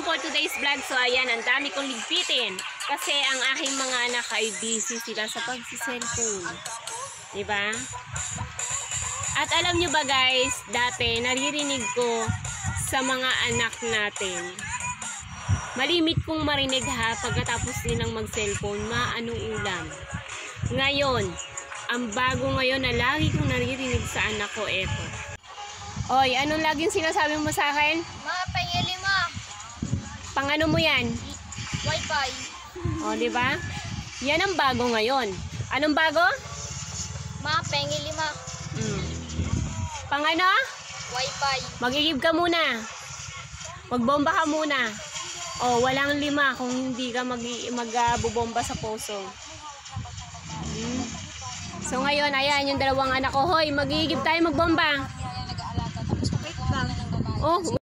for today's vlog. So ayan, ang dami kong ligpitin. Kasi ang aking mga anak ay busy sila sa pagsiselfone. Diba? At alam nyo ba guys, dati naririnig ko sa mga anak natin. Malimit kong marinig ha, pagkatapos nilang mag-cellphone, anong ulam. Ngayon, ang bago ngayon na lagi kong naririnig sa anak ko, eto. Oy, anong laging sinasabi mo sa akin? Ma, pengili ma. Pangano mo yan? Wi-Fi. O, diba? Yan ang bago ngayon. Anong bago? Ma, pengili ma. Pangano? Wi-Fi. Mag-igib ka muna. Magbomba ka muna. O, walang 5 kung hindi ka magbubomba sa poso. So ngayon, ayan yung dalawang anak ko. Hoy, mag-igib tayo magbomba. Oh,